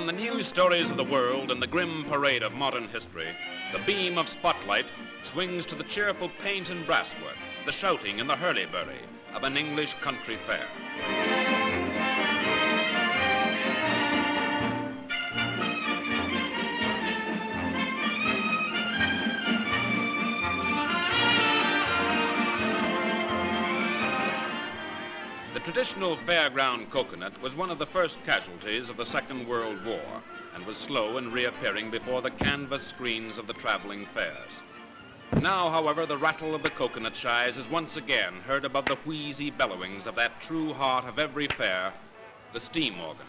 the news stories of the world and the grim parade of modern history, the beam of spotlight swings to the cheerful paint and brasswork, the shouting and the hurly-burly of an English country fair. The traditional fairground coconut was one of the first casualties of the Second World War and was slow in reappearing before the canvas screens of the traveling fairs. Now, however, the rattle of the coconut shies is once again heard above the wheezy bellowings of that true heart of every fair, the steam organ.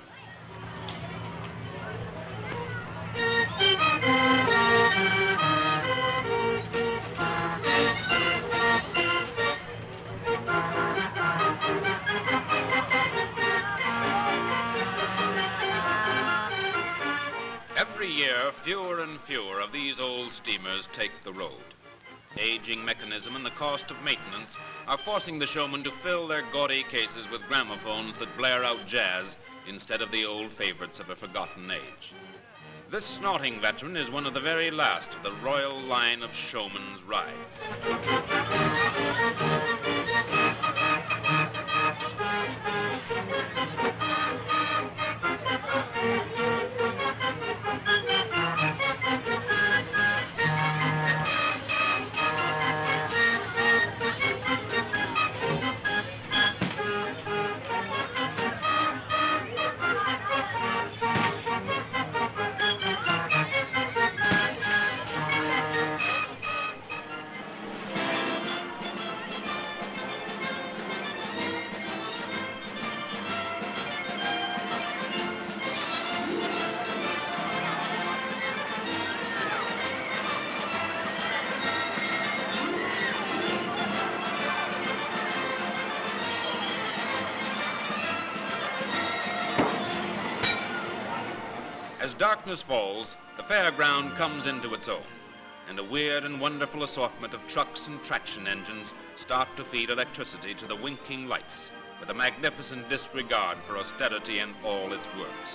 Every year, fewer and fewer of these old steamers take the road. Aging mechanism and the cost of maintenance are forcing the showmen to fill their gaudy cases with gramophones that blare out jazz instead of the old favorites of a forgotten age. This snorting veteran is one of the very last of the royal line of showmen's rides. As darkness falls, the fairground comes into its own, and a weird and wonderful assortment of trucks and traction engines start to feed electricity to the winking lights with a magnificent disregard for austerity and all its works.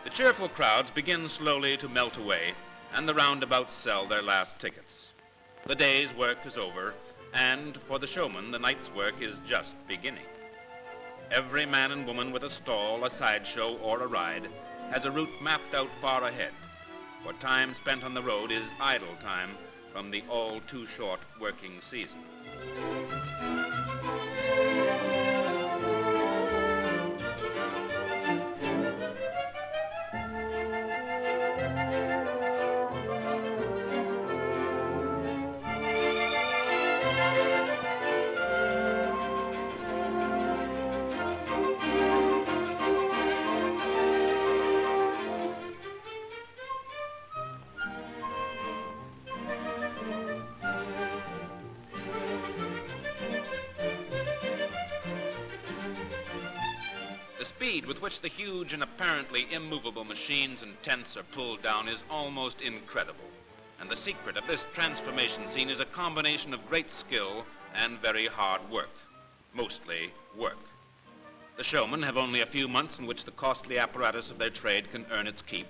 The cheerful crowds begin slowly to melt away, and the roundabouts sell their last tickets. The day's work is over, and for the showman, the night's work is just beginning. Every man and woman with a stall, a sideshow, or a ride has a route mapped out far ahead, for time spent on the road is idle time from the all-too-short working season. The speed with which the huge and apparently immovable machines and tents are pulled down is almost incredible. And the secret of this transformation scene is a combination of great skill and very hard work, mostly work. The showmen have only a few months in which the costly apparatus of their trade can earn its keep,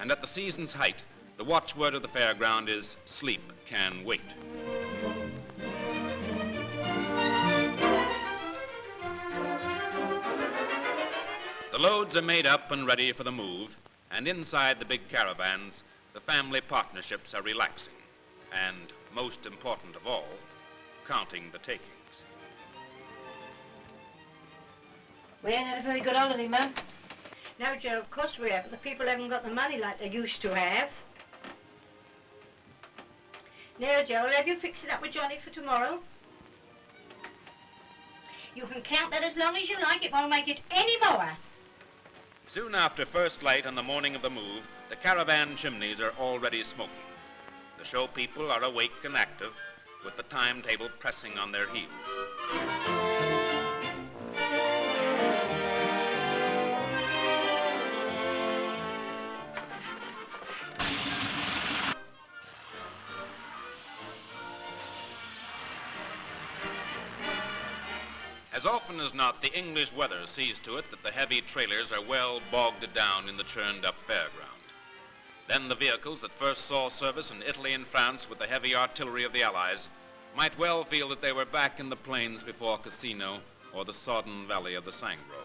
and at the season's height, the watchword of the fairground is sleep can wait. The loads are made up and ready for the move, and inside the big caravans, the family partnerships are relaxing, and most important of all, counting the takings. We ain't had a very good holiday, Mum. No, Joe, of course we haven't. The people haven't got the money like they used to have. Now, Joe, have you fixed it up with Johnny for tomorrow? You can count that as long as you like. It won't make it any more. Soon after first light on the morning of the move, the caravan chimneys are already smoking. The show people are awake and active, with the timetable pressing on their heels. often as not, the English weather sees to it that the heavy trailers are well bogged down in the churned-up fairground. Then the vehicles that first saw service in Italy and France with the heavy artillery of the Allies might well feel that they were back in the plains before Cassino or the sodden valley of the Sangro.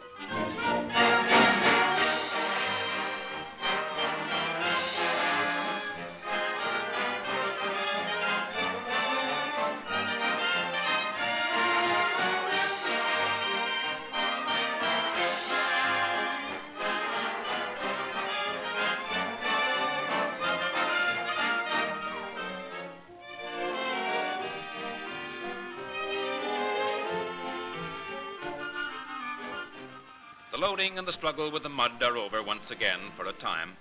The loading and the struggle with the mud are over once again for a time,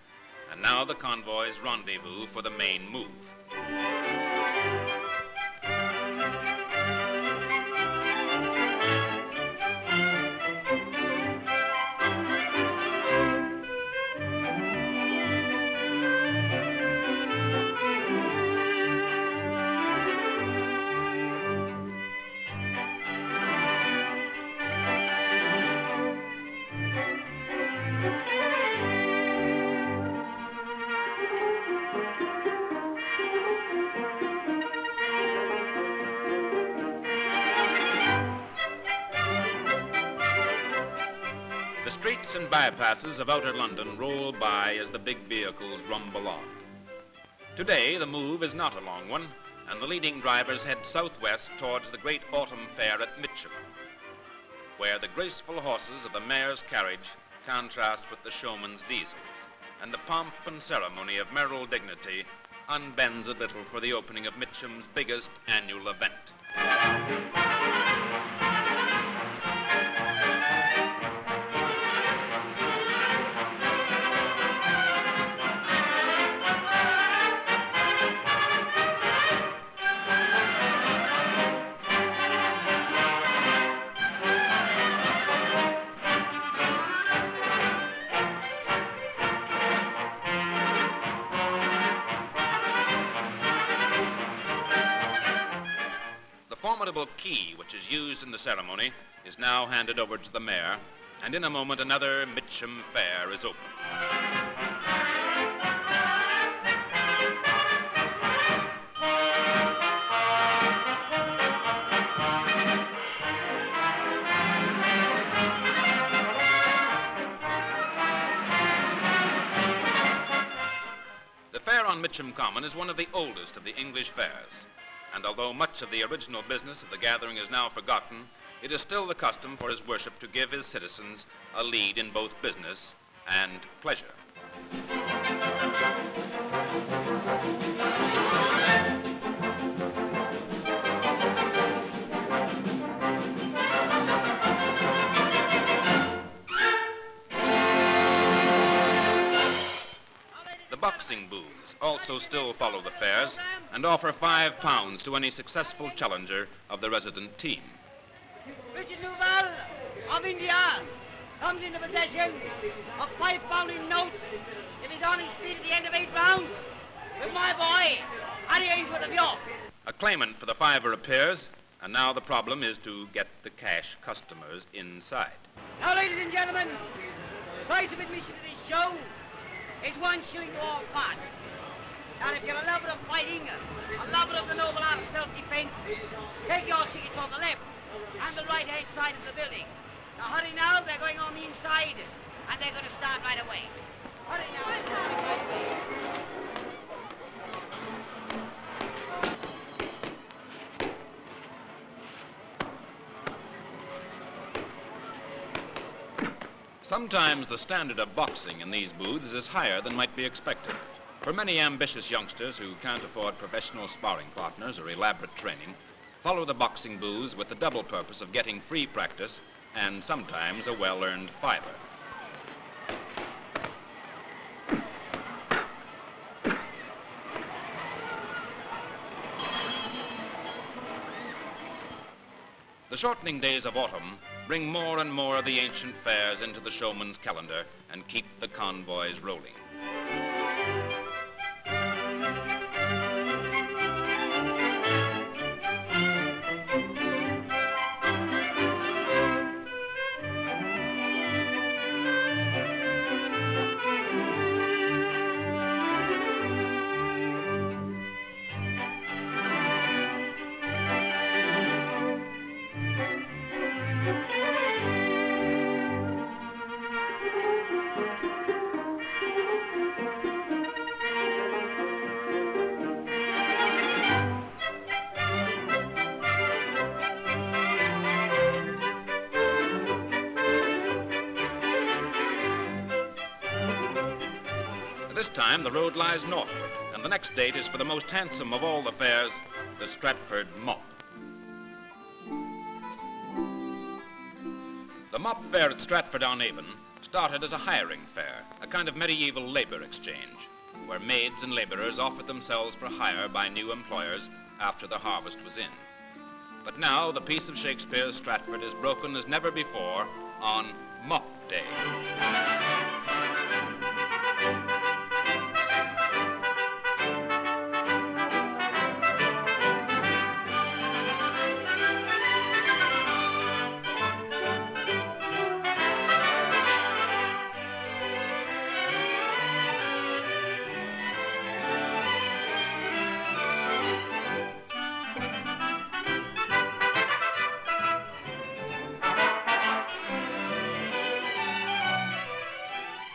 and now the convoys rendezvous for the main move. The streets and bypasses of outer London roll by as the big vehicles rumble on. Today, the move is not a long one, and the leading drivers head southwest towards the great autumn fair at Mitcham, where the graceful horses of the mayor's carriage contrast with the showman's diesels, and the pomp and ceremony of mayoral dignity unbends a little for the opening of Mitcham's biggest annual event. The formidable key which is used in the ceremony is now handed over to the mayor, and in a moment another Mitcham Fair is opened. The fair on Mitcham Common is one of the oldest of the English fairs. And although much of the original business of the gathering is now forgotten, it is still the custom for his worship to give his citizens a lead in both business and pleasure. The boxing booths also still follow the fairs and offer £5 to any successful challenger of the resident team. Richard Nouvel of India comes into possession of £5 in notes if he's on his feet at the end of 8 rounds with my boy, Harry Ainsworth of York. A claimant for the fiver appears, and now the problem is to get the cash customers inside. Now, ladies and gentlemen, the price of admission to this show is 1 shilling to all parts. And if you're a lover of fighting, a lover of the noble art of self-defense, take your tickets on the left and the right-hand side of the building. Now hurry now, they're going on the inside, and they're going to start right away. Hurry now, they're starting right away. Sometimes the standard of boxing in these booths is higher than might be expected. For many ambitious youngsters who can't afford professional sparring partners or elaborate training, follow the boxing booths with the double purpose of getting free practice and sometimes a well-earned fiver. The shortening days of autumn bring more and more of the ancient fairs into the showman's calendar and keep the convoys rolling. this time the road lies northward, and the next date is for the most handsome of all the fairs, the Stratford Mop. The Mop Fair at Stratford-on-Avon started as a hiring fair, a kind of medieval labor exchange, where maids and laborers offered themselves for hire by new employers after the harvest was in. But now the piece of Shakespeare's Stratford is broken as never before on Mop Day.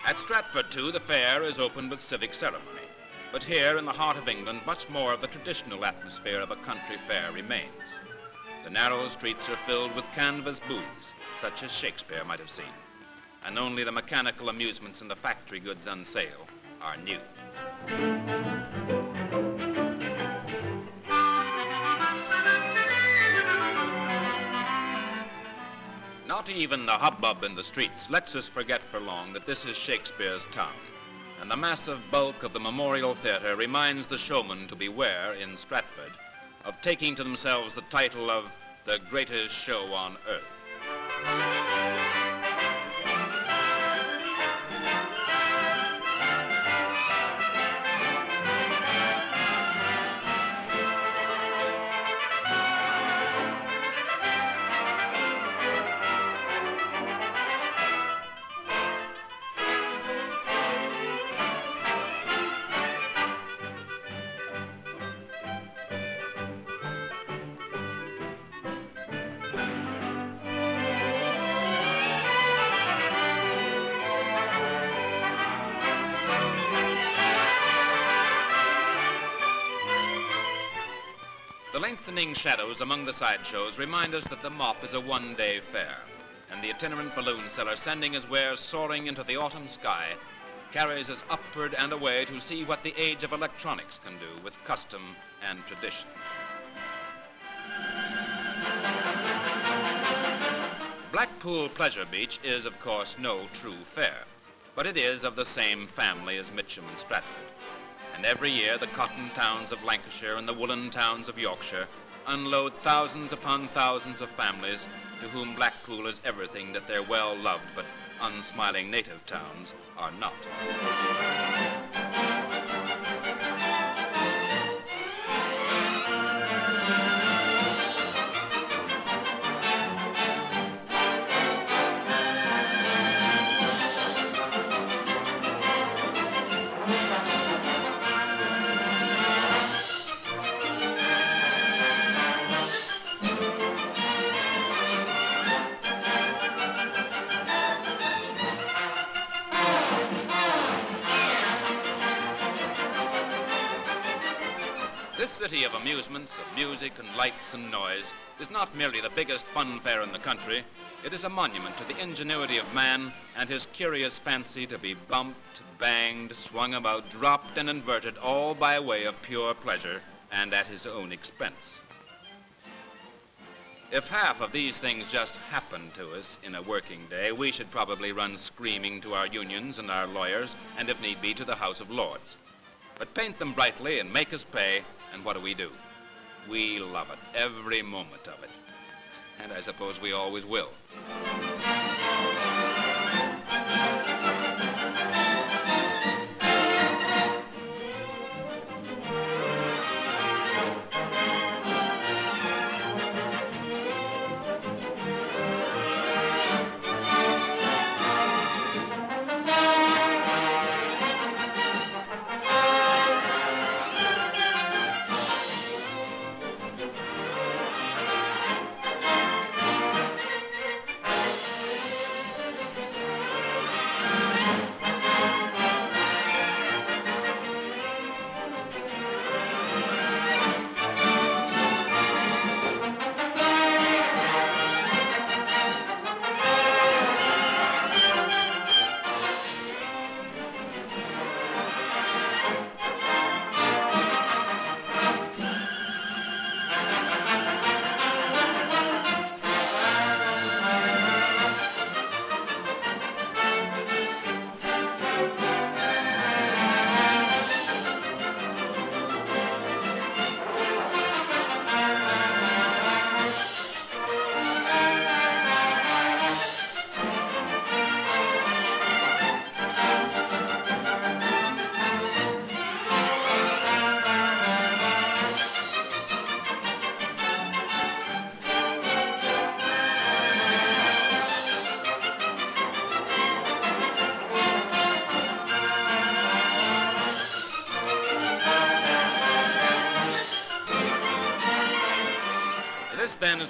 At Stratford, too, the fair is opened with civic ceremony. But here, in the heart of England, much more of the traditional atmosphere of a country fair remains. The narrow streets are filled with canvas booths, such as Shakespeare might have seen. And only the mechanical amusements and the factory goods on sale are new. Not even the hubbub in the streets lets us forget for long that this is Shakespeare's town, and the massive bulk of the Memorial Theatre reminds the showmen to beware in Stratford of taking to themselves the title of the greatest show on earth. The lengthening shadows among the sideshows remind us that the Mop is a one-day fair, and the itinerant balloon seller sending his wares soaring into the autumn sky carries us upward and away to see what the age of electronics can do with custom and tradition. Blackpool Pleasure Beach is, of course, no true fair, but it is of the same family as Mitcham and Stratford. And every year the cotton towns of Lancashire and the woolen towns of Yorkshire unload thousands upon thousands of families to whom Blackpool is everything that their well-loved but unsmiling native towns are not. This city of amusements, of music and lights and noise is not merely the biggest fun fair in the country. It is a monument to the ingenuity of man and his curious fancy to be bumped, banged, swung about, dropped and inverted, all by way of pure pleasure and at his own expense. If half of these things just happened to us in a working day, we should probably run screaming to our unions and our lawyers, and if need be, to the House of Lords. But paint them brightly and make us pay, and what do? We love it, every moment of it. And I suppose we always will.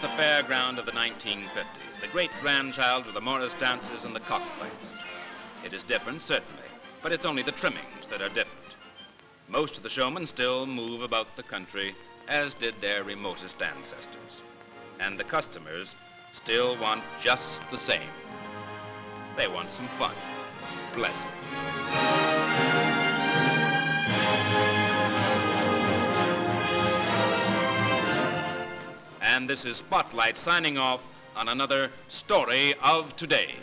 the fairground of the 1950s, the great-grandchild of the Morris dances and the cockfights. It is different, certainly, but it's only the trimmings that are different. Most of the showmen still move about the country, as did their remotest ancestors. And the customers still want just the same. They want some fun. Bless them. And this is Spotlight signing off on another Story of Today.